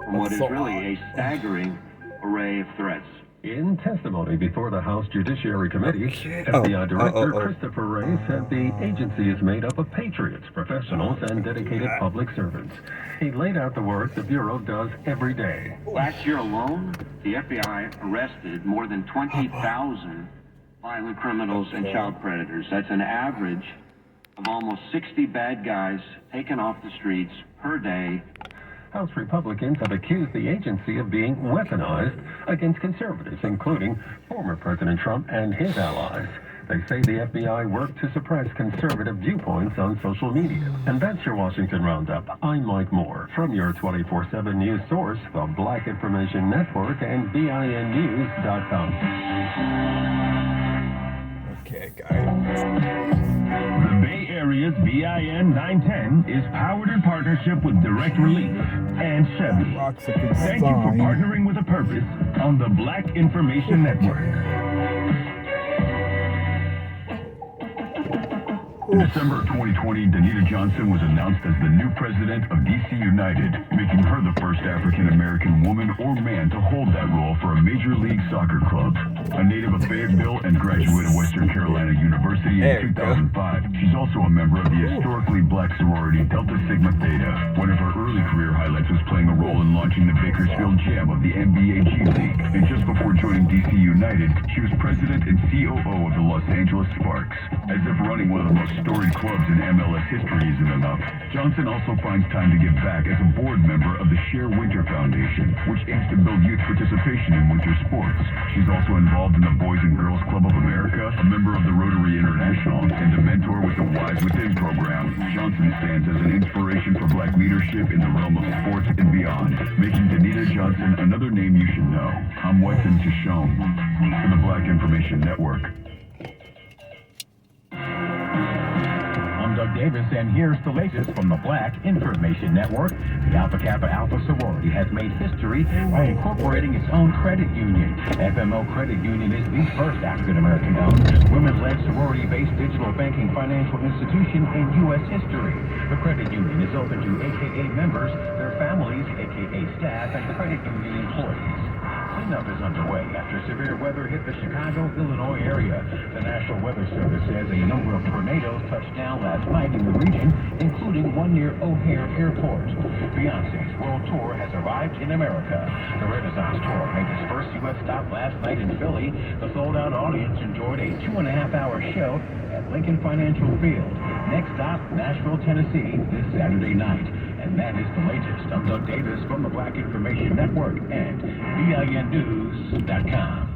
from what is really a staggering array of threats. In testimony before the House Judiciary Committee, FBI Director Christopher Wray said the agency is made up of patriots, professionals, and dedicated public servants. He laid out the work the Bureau does every day. Last year alone, the FBI arrested more than 20,000 violent criminals and child predators. That's an average of almost 60 bad guys taken off the streets per day. House Republicans have accused the agency of being weaponized against conservatives, including former President Trump and his allies. They say the FBI worked to suppress conservative viewpoints on social media. And that's your Washington Roundup. I'm Mike Moore from your 24/7 news source, the Black Information Network and BINnews.com. Okay, guys. The Bay Area's BIN 910 is powered in partnership with Direct Relief and Chevy. Thank you for partnering with a purpose on the Black Information Network. In December of 2020, Danita Johnson was announced as the new president of DC United, making her the first African-American woman or man to hold that role for a Major League Soccer club. A native of Fayetteville and graduate of Western Carolina University in 2005, she's also a member of the historically black sorority Delta Sigma Theta. One of her early career highlights was playing a role in launching the Bakersfield Jam of the NBA G League. And just before joining DC United, she was president and COO of the Los Angeles Sparks. As if running one of the most storied clubs in MLS history isn't enough, Johnson also finds time to give back as a board member of the Share Winter Foundation, which aims to build youth participation in winter sports. She's also involved in the Boys and Girls Club of America, a member of the Rotary International, and a mentor with the Wise Within program. Johnson stands as an inspiration for black leadership in the realm of sports and beyond, making Danita Johnson another name you should know. I'm Weston Tishon for the Black Information Network. I'm Doug Davis, and here's the latest from the Black Information Network. The Alpha Kappa Alpha sorority has made history by incorporating its own credit union. FMO Credit Union is the first African-American owned, women-led sorority-based digital banking financial institution in U.S. history. The credit union is open to AKA members, their families, AKA staff, and credit union employees. Cleanup is underway after severe weather hit the Chicago, Illinois area. The National Weather Service says a number of tornadoes touched down last night in the region, including one near O'Hare Airport. Beyonce's world tour has arrived in America. The Renaissance Tour made its first U.S. stop last night in Philly. The sold-out audience enjoyed a 2.5-hour show at Lincoln Financial Field. Next stop, Nashville, Tennessee, this Saturday night. And that is the latest. I'm Doug Davis from the Black Information Network and BINnews.com.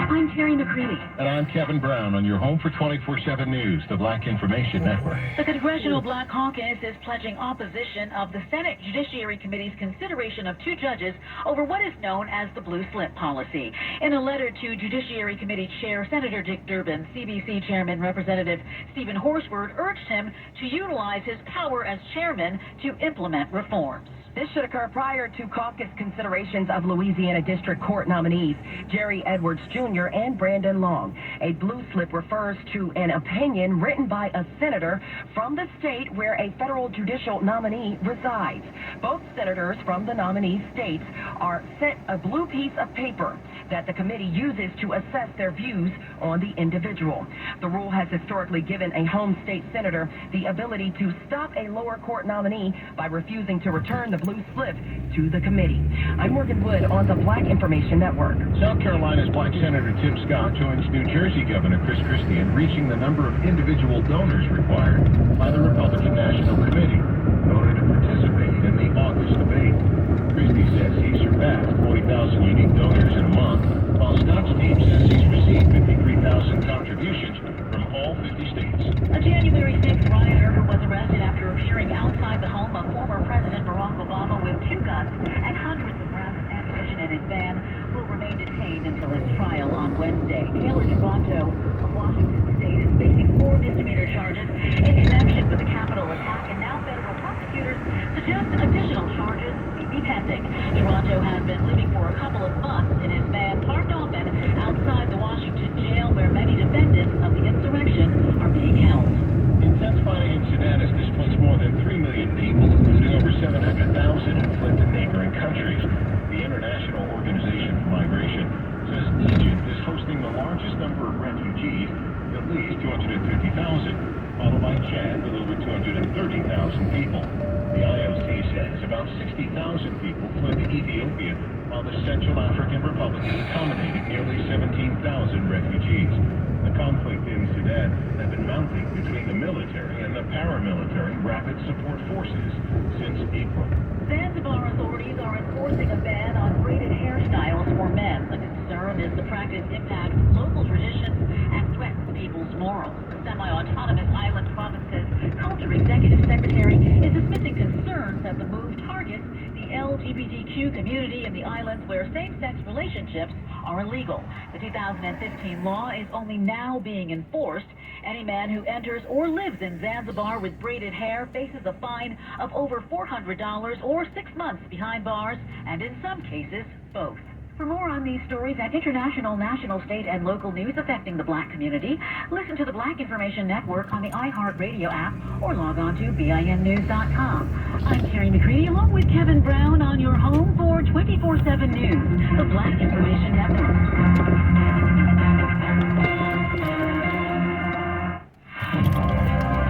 I'm Terry McCready. And I'm Kevin Brown on your home for 24/7 News, the Black Information Network. The Congressional Black Caucus is pledging opposition of the Senate Judiciary Committee's consideration of 2 judges over what is known as the blue slip policy. In a letter to Judiciary Committee Chair Senator Dick Durbin, CBC Chairman Representative Stephen Horsford urged him to utilize his power as chairman to implement reforms. This should occur prior to caucus considerations of Louisiana District Court nominees Jerry Edwards Jr. and Brandon Long. A blue slip refers to an opinion written by a senator from the state where a federal judicial nominee resides. Both senators from the nominee states are sent a blue piece of paper that the committee uses to assess their views on the individual. The rule has historically given a home state senator the ability to stop a lower court nominee by refusing to return the blue slip to the committee. I'm Morgan Wood on the Black Information Network. South Carolina's Black Senator Tim Scott joins New Jersey Governor Chris Christie in reaching the number of individual donors required by the Republican National Committee in order to participate in the August debate. Christie says he surpassed 40,000 unique donors in a month, while Scott's team says he's received 53,000 contributions from all 50 states. A January 6th rioter was arrested after appearing outside the home of former President Barack Obama with 2 guns and hundreds of rounds of ammunition in his van, will remain detained until his trial on Wednesday. Taylor Toronto of Washington State is facing 4 misdemeanor charges in connection with the Capitol attack, and now federal prosecutors suggest additional charges may be pending. Toronto has been living for a couple of months in his van parked often outside the Washington jail, where many defendants of the insurrection are being held. Intense fighting in Sudan has displaced 30,000 people. The IOC says about 60,000 people fled to Ethiopia, while the Central African Republic has accommodated nearly 17,000 refugees. The conflict in Sudan has been mounting between the military and the paramilitary rapid support forces since April. Zanzibar authorities are enforcing a ban on braided hairstyles for men. The concern is the practice impacts local traditions and threatens people's morals. The semi-autonomous island province's culture executive secretary is dismissing concerns that the move targets the LGBTQ community in the islands where same-sex relationships are illegal. The 2015 law is only now being enforced. Any man who enters or lives in Zanzibar with braided hair faces a fine of over $400 or 6 months behind bars, and in some cases, both. For more on these stories and international, national, state, and local news affecting the Black community, listen to the Black Information Network on the iHeartRadio app or log on to BINnews.com. I'm Carrie McCready along with Kevin Brown on your home for 24/7 News, the Black Information Network.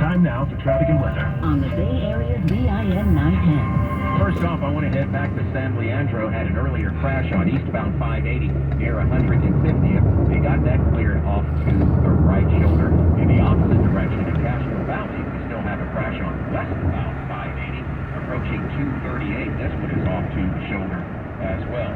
Time now for traffic and weather. On the Bay Area's BIN 910. First off, I want to head back to San Leandro. Had an earlier crash on eastbound 580 near 150th. They got that cleared off to the right shoulder. In the opposite direction in Castro Valley, we still have a crash on westbound 580 approaching 238. This one is off to the shoulder as well.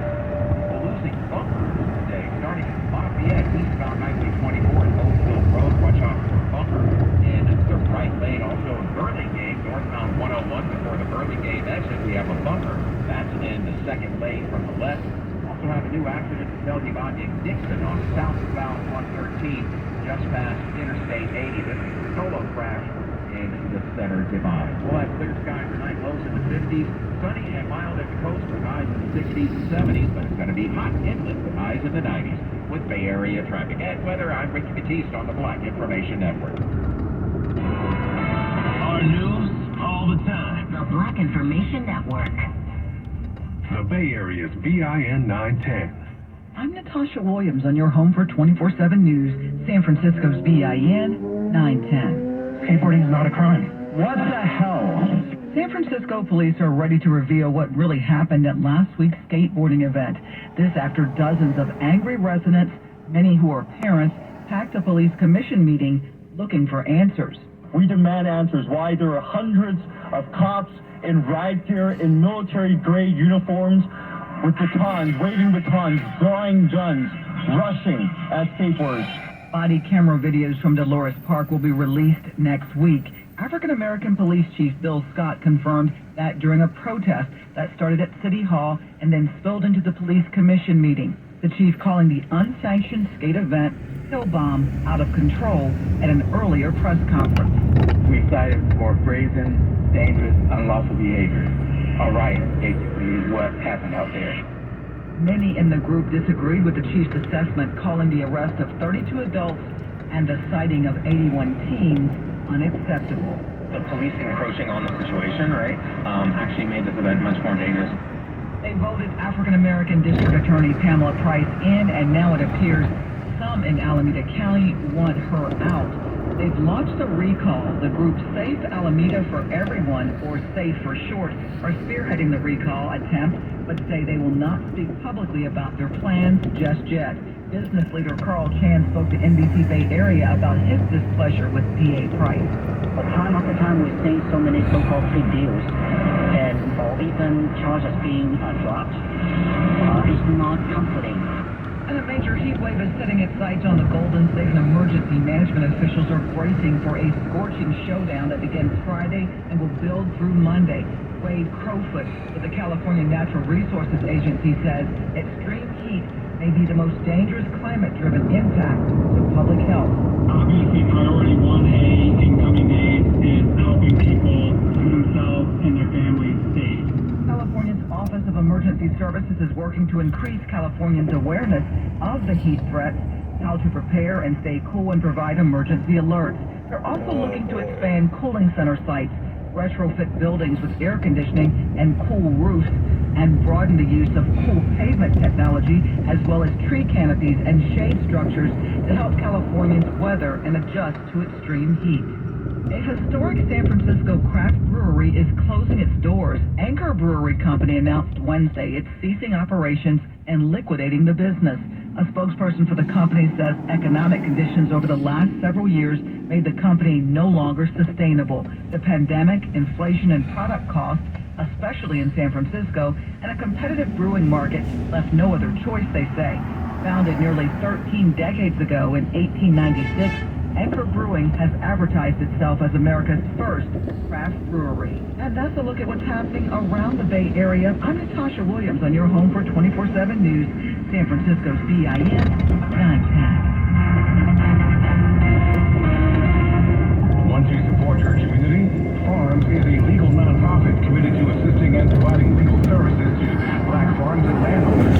We're losing bumpers today, starting at Lafayette, eastbound Highway 24 and Oakville Road. Watch out for a bumper in the right lane. Also in Burlingame, northbound 101 before the Burlingame exit, we have a bumper. That's in the second lane from the left. Also have a new accident at Bellevue-Dixon on southbound 113, just past Interstate 80. This is a solo crash in the center divide. We'll have clear skies tonight, lows in the 50s, sunny and mild at the coast with highs in the 60s and 70s, but it's going to be hot inland with highs in the 90s. With Bay Area traffic and weather, I'm Ricky Batiste on the Black Information Network. Our news all the time. The Black Information Network. The Bay Area's BIN 910. I'm Natasha Williams on your home for 24/7 News, San Francisco's BIN 910. Skateboarding is not a crime. What the hell? San Francisco police are ready to reveal what really happened at last week's skateboarding event. This after dozens of angry residents, many who are parents, packed a police commission meeting looking for answers. We demand answers why there are hundreds of cops in riot gear in military-grade uniforms with batons, waving batons, drawing guns, rushing at skateboarders. Body camera videos from Dolores Park will be released next week. African-American Police Chief Bill Scott confirmed that during a protest that started at City Hall and then spilled into the police commission meeting. The chief calling the unsanctioned skate event Hill Bomb out of control at an earlier press conference. We cited for brazen, dangerous, unlawful behavior. A riot, basically, is what happened out there. Many in the group disagreed with the chief's assessment, calling the arrest of 32 adults and the citing of 81 teens unacceptable. The police encroaching on the situation, right, actually made this event much more dangerous. They voted African-American District Attorney Pamela Price in, and now it appears some in Alameda County want her out. They've launched a recall. The group Safe Alameda for Everyone, or SAFE for short, are spearheading the recall attempt, but say they will not speak publicly about their plans just yet. Business leader Carl Chan spoke to NBC Bay Area about his displeasure with DA Price. Time after time we see so many so-called plea deals and or even charges being dropped. It's not comforting. And a major heat wave is setting its sights on the Golden State, and emergency management officials are bracing for a scorching showdown that begins Friday and will build through Monday. Wade Crowfoot with the California Natural Resources Agency says extreme heat may be the most dangerous climate-driven impact to public health. Obviously, priority 1A in coming days is helping people keep themselves and their families safe. California's Office of Emergency Services is working to increase Californians' awareness of the heat threats, how to prepare and stay cool and provide emergency alerts. They're also looking to expand cooling center sites, retrofit buildings with air conditioning and cool roofs, and broaden the use of cool pavement technology, as well as tree canopies and shade structures to help Californians weather and adjust to extreme heat. A historic San Francisco craft brewery is closing its doors. Anchor Brewery Company announced Wednesday it's ceasing operations and liquidating the business. A spokesperson for the company says economic conditions over the last several years made the company no longer sustainable. The pandemic, inflation, and product costs, especially in San Francisco, and a competitive brewing market left no other choice, they say. Founded nearly 13 decades ago in 1896, Anchor Brewing has advertised itself as America's first craft brewery. And that's a look at what's happening around the Bay Area. I'm Natasha Williams on your home for 24/7 News, San Francisco's BIN 910. Want to support your community? Farms is a legal nonprofit committed to assisting and providing legal services to black farms and landowners.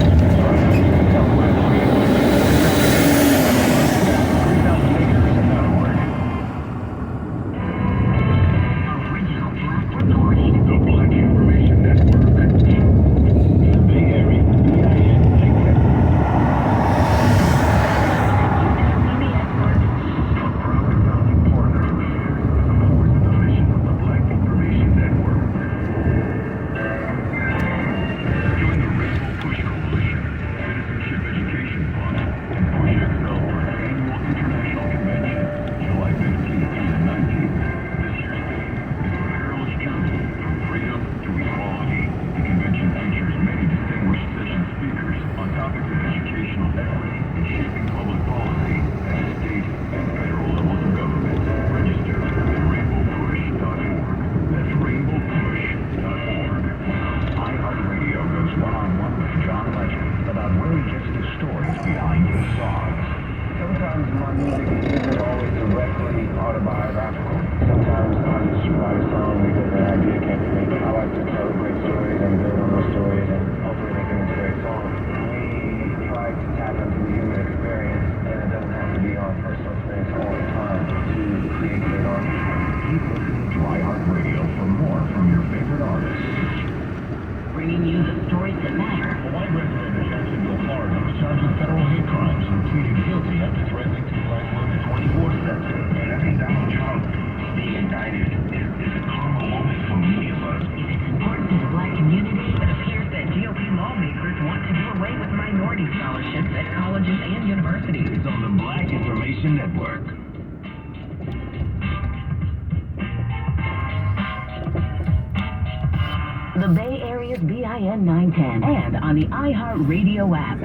The Bay Area's BIN 910 and on the iHeartRadio app.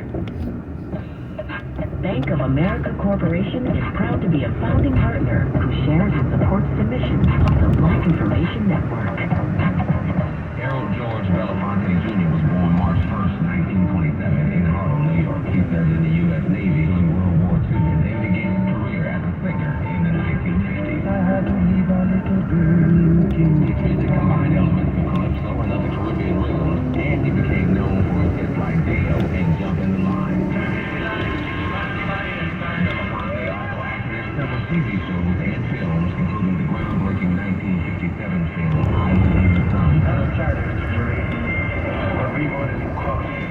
Bank of America Corporation is proud to be a founding partner who shares and supports the mission of the Black Information Network. Harold George Belafonte Jr. was born March 1st, 1927 in Harlem, New York. He served in the U.S. Navy during World War II and then began his career as a singer in the 1950s. I had to leave a little girl. His music combined elements of calypso and other Caribbean rhythms, and he became known for his hits like Deo and Jump in the Line. Belafonte also acted in several TV shows and films, including the groundbreaking 1957 film Island in the Sun.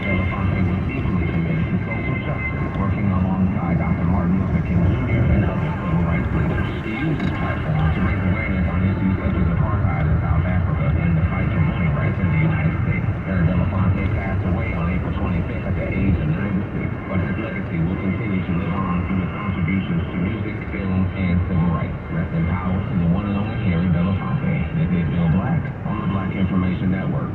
Belafonte was equally committed to social justice, working alongside Dr. Martin Luther King Jr. and other civil rights leaders. He used his platform to raise awareness on issues such as apartheid in South Africa and the fight for voting rights in the United States. Harry Belafonte passed away on April 25th at the age of 96, but his legacy will continue to live on through his contributions to music, film, and civil rights. Rest in power to the one and only Harry Belafonte. This is Bill Black on the Black Information Network.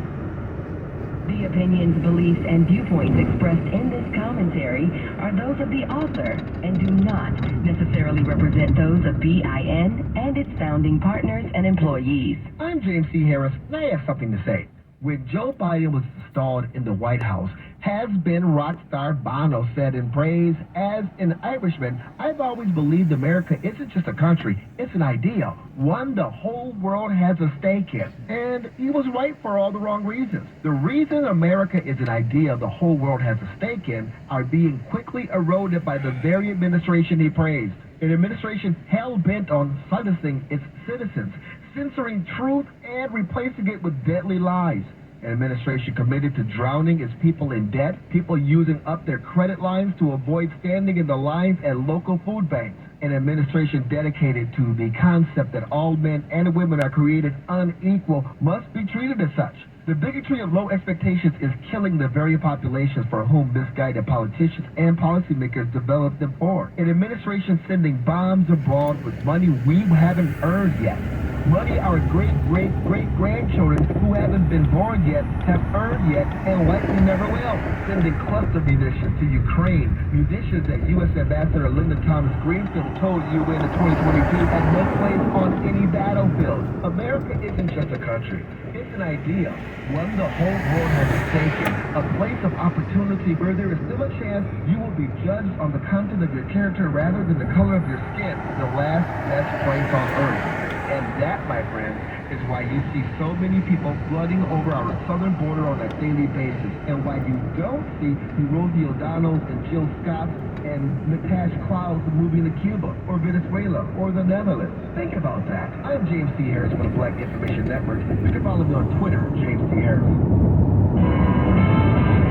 The opinions, beliefs, and viewpoints expressed in this commentary are those of the author and do not necessarily represent those of BIN and its founding partners and employees. I'm James C. Harris, and I have something to say. When Joe Biden was installed in the White House, has-been rock star Bono said in praise, "As an Irishman, I've always believed America isn't just a country, it's an ideal, one the whole world has a stake in." And he was right for all the wrong reasons. The reason America is an ideal the whole world has a stake in are being quickly eroded by the very administration he praised. An administration hell-bent on silencing its citizens, censoring truth, and replacing it with deadly lies. An administration committed to drowning its people in debt, people using up their credit lines to avoid standing in the lines at local food banks. An administration dedicated to the concept that all men and women are created unequal must be treated as such. The bigotry of low expectations is killing the very populations for whom misguided politicians and policymakers develop them for. An administration sending bombs abroad with money we haven't earned yet. Money our great-great-great-grandchildren who haven't been born yet have earned yet and likely never will. Sending cluster munitions to Ukraine, munitions that U.S. Ambassador Linda Thomas Greenfield told UN in 2022 had no place on any battlefield. America isn't just a country. It's an idea, one the whole world has mistaken, a place of opportunity where there is still a chance you will be judged on the content of your character rather than the color of your skin, the last best place on earth. And that, my friends, is why you see so many people flooding over our southern border on a daily basis, and why you don't see the Rosie O'Donnells and Jill Scotts and Natasha Clouds moving to Cuba, or Venezuela, or the Netherlands. Think about that. I'm James T. Harris from the Black Information Network. You can follow me on Twitter, James T. Harris.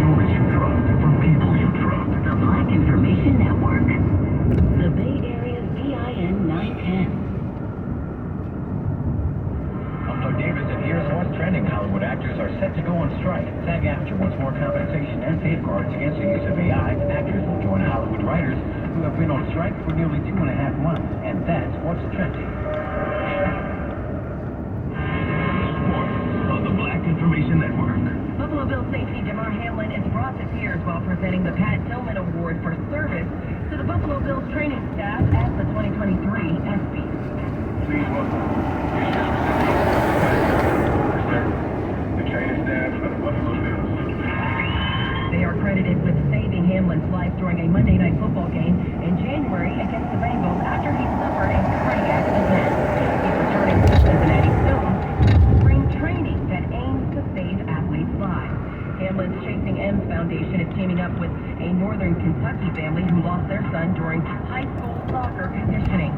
Stories you trust from people you trust. The Black Information Network. The Bay Area's BIN 910. I'm Doug Davis, and here's what's trending. Hollywood actors are set to go on strike. SAG-AFTRA wants more compensation and safeguards against the use of AI. Actors will join Hollywood writers who have been on strike for nearly 2.5 months. And that's what's trending. Sports on the Black Information Network. Buffalo Bills safety Damar Hamlin is brought to tears while presenting the Pat Tillman Award for service to the Buffalo Bills training staff at the 2023 ESPYs. Please welcome the training staff of the Buffalo Bills. They are credited with saving Hamlin's life during a Monday Night Football game in January against the Bengals after he suffered a cardiac event. He's returning to Cincinnati soon to spring training that aims to save athletes' lives. Hamlin's Chasing M's Foundation is teaming up with a Northern Kentucky family who lost their son during high school soccer conditioning.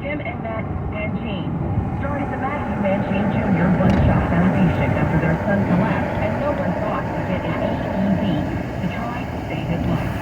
Jim and Matt Manchin started the Matthew Manchin Jr. One-Shot Foundation after their son collapsed and no one thought to get an AED to try to save his life.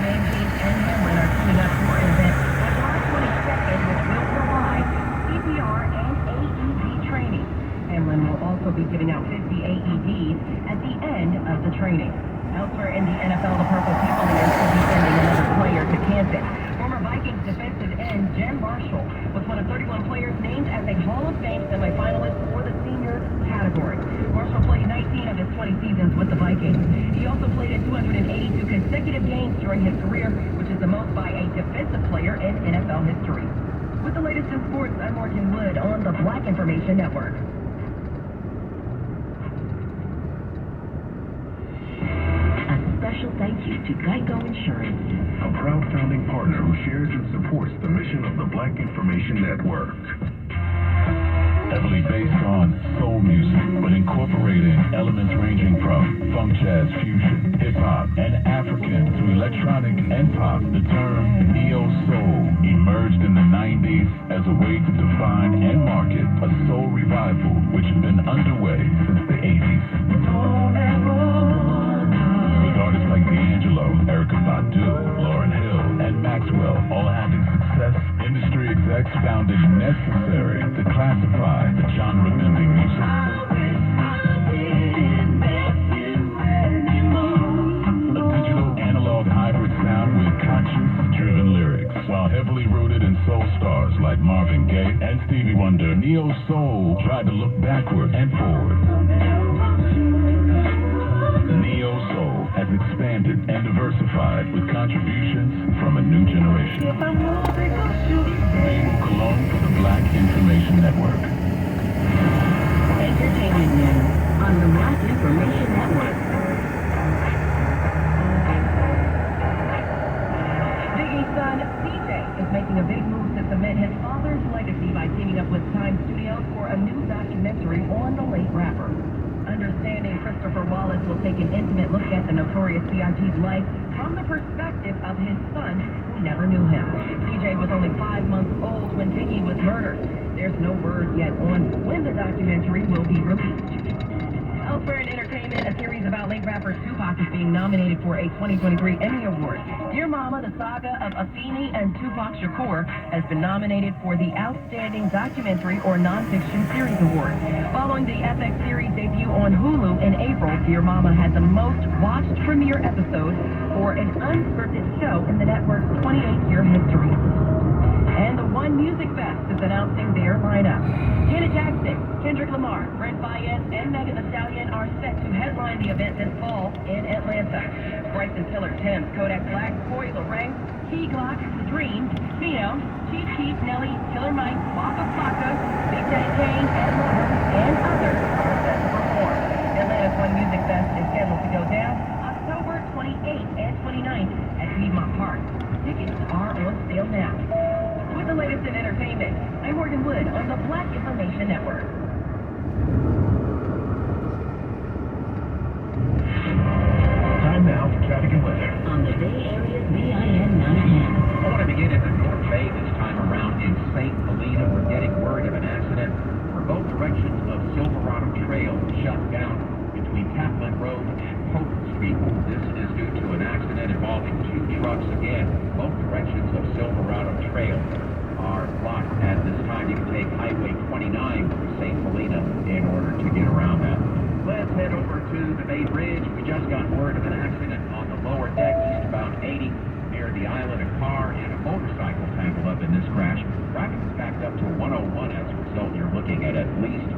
Manchin and Hamlin are teaming up for an event on July 22nd which will provide CPR and AED training. Hamlin will also be giving out 50 AEDs at the end of the training. Elsewhere in the NFL, the Purple People Eaters will be sending another player to Kansas. Former Vikings defensive end Jen Marshall was one of 31 players named as a Hall of Fame semifinalist for the senior category. Marshall played 19 of his 20 seasons with the Vikings. He also played in 282 consecutive games during his career, which is the most by a defensive player in NFL history. With the latest in sports, I'm Morgan Wood on the Black Information Network. Special thank you to Geico Insurance, A proud founding partner who shares and supports the mission of the Black Information Network. Heavily based on soul music, but incorporating elements ranging from funk, jazz, fusion, hip-hop, and African to electronic and pop, the term neo-soul emerged in the 90s as a way to define and market a soul revival which had been underway since the 80s. Artists like D'Angelo, Erykah Badu, Lauryn Hill, and Maxwell all having success, industry execs found it necessary to classify the genre-bending music. A digital analog hybrid sound with conscience-driven lyrics. While heavily rooted in soul stars like Marvin Gaye and Stevie Wonder, neo-soul tried to look backward and forward. Neo-soul has expanded and diversified with contributions from a new generation. Mabel Cologne for the Black Information Network. Entertainment news on the Black Information Network. Biggie's son, CJ, is making a big move to cement his father's legacy by teaming up with Time Studios for a new documentary on the late rapper. Understanding Christopher Wallace will take an intimate look at the notorious B.I.G.'s life from the perspective of his son, who never knew him. CJ was only 5 months old when Biggie was murdered. There's no word yet on when the documentary will be released. Elsewhere in entertainment, a series of Meanwhile, late rapper Tupac is being nominated for a 2023 Emmy Award. Dear Mama, the saga of Afeni and Tupac Shakur has been nominated for the Outstanding Documentary or Nonfiction Series Award. Following the FX series debut on Hulu in April, Dear Mama had the most watched premiere episode for an unscripted show in the network's 28-year history. And the One Music Fest is announcing their lineup. Janet Jackson, Kendrick Lamar, Brent Faiyaz, and Megan Thee Stallion are set to headline the event this fall in Atlanta. Bryson Tiller, Thames, Kodak Black, Corey Lorraine, Key Glock, Dream, Neo, Chief Keef, Nelly, Killer Mike, Waka Flocka, Big Daddy Kane, and Lover, and others are set to perform. Atlanta's One Music Fest is scheduled to go down October 28th and 29th at Piedmont Park. Tickets are on sale now. With the latest in entertainment, I'm Morgan Wood on the Black Information Network. Time now for traffic and weather. On the Bay Area's BIN 910. I want to begin at the North Bay this time around in St. Helena. We're getting word of an accident where both directions of Silverado Trail shut down between Kaplan Road and Polk Street. This is due to an accident involving two trucks. Again, both directions of Silverado Trail are blocked at this time. You can take Highway 29 through St. Helena in order to get around that. Let's head over to the Bay Bridge. We just got word of an accident on the lower deck, eastbound 80, near the island. A car and a motorcycle tangled up in this crash. Traffic is backed up to 101. As a result, you're looking at least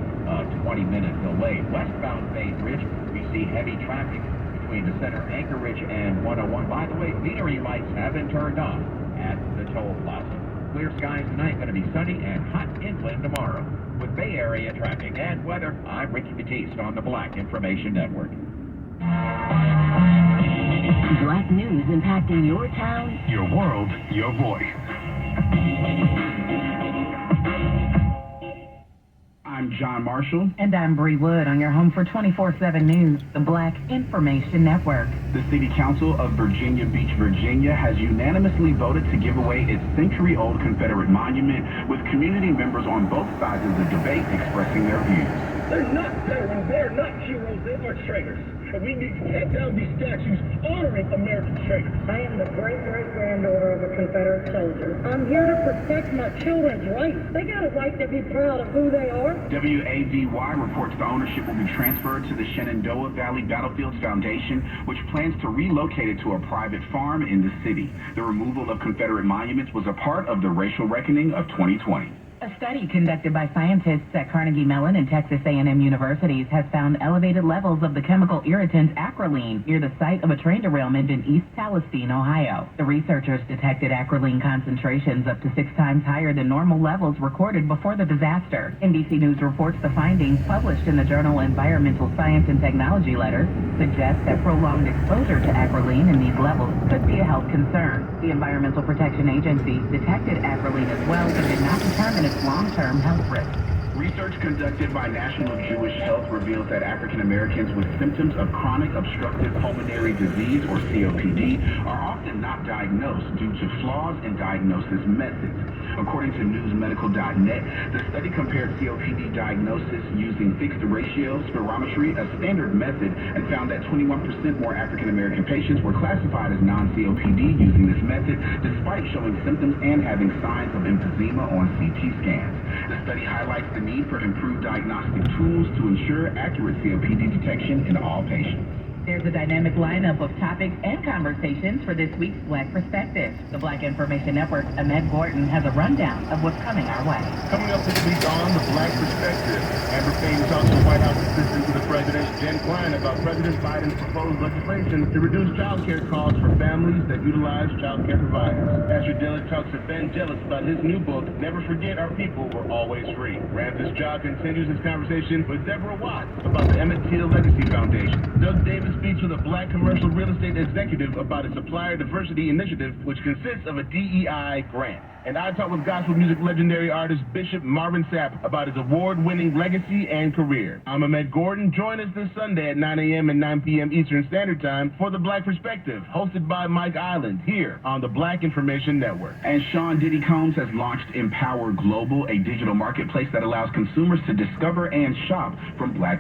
20-minute delay. Westbound Bay Bridge, we see heavy traffic between the center Anchorage and 101. By the way, greenery lights have been turned on at the toll plaza. Clear skies tonight, going to be sunny and hot inland tomorrow. With Bay Area traffic and weather, I'm Ricky Batiste on the Black Information Network. Black news impacting your town, Your world, your voice. I'm John Marshall. And I'm Bree Wood on your home for 24/7 News, the Black Information Network. The City Council of Virginia Beach, Virginia has unanimously voted to give away its century-old Confederate monument, with community members on both sides of the debate expressing their views. They're not veterans, they're not heroes, they are traitors. And we need to take down these statues honoring American traitors. I am the great-great-granddaughter of a Confederate soldier. I'm here to protect my children's rights. They got a right to be proud of who they are. WAVY reports the ownership will be transferred to the Shenandoah Valley Battlefields Foundation, which plans to relocate it to a private farm in the city. The removal of Confederate monuments was a part of the racial reckoning of 2020. A study conducted by scientists at Carnegie Mellon and Texas A&M universities has found elevated levels of the chemical irritant acrolein near the site of a train derailment in East Palestine, Ohio. The researchers detected acrolein concentrations up to 6 times higher than normal levels recorded before the disaster. NBC News reports the findings, published in the journal Environmental Science and Technology Letters, suggest that prolonged exposure to acrolein in these levels could be a health concern. The Environmental Protection Agency detected acrolein as well, but did not determine its long-term health risks. Research conducted by National Jewish Health reveals that African Americans with symptoms of chronic obstructive pulmonary disease, or COPD, are often not diagnosed due to flaws in diagnosis methods. According to newsmedical.net, the study compared COPD diagnosis using fixed ratio spirometry, a standard method, and found that 21% more African American patients were classified as non-COPD using this method, despite showing symptoms and having signs of emphysema on CT scans. The study highlights the need for improved diagnostic tools to ensure accurate COPD detection in all patients. There's a dynamic lineup of topics and conversations for this week's Black Perspective. The Black Information Network's Ahmed Gordon has a rundown of what's coming our way. Coming up this week on The Black Perspective, Amber Payne talks to White House Assistant to the President, Jen Klein, about President Biden's proposed legislation to reduce child care costs for families that utilize child care providers. Pastor Dillard talks to Ben Jealous about his new book, Never Forget Our People Were Always Free. Ramses Jaw continues his conversation with Deborah Watts about the Emmett Till Legacy Foundation. Doug Davis speaks with a Black commercial real estate executive about a supplier diversity initiative, which consists of a DEI grant. And I talk with gospel music legendary artist Bishop Marvin Sapp about his award-winning legacy and career. I'm Ahmed Gordon. Join us this Sunday at 9 a.m. and 9 p.m. Eastern Standard Time for The Black Perspective, hosted by Mike Island, here on the Black Information Network. And Sean Diddy Combs has launched Empower Global, a digital marketplace that allows consumers to discover and shop from Black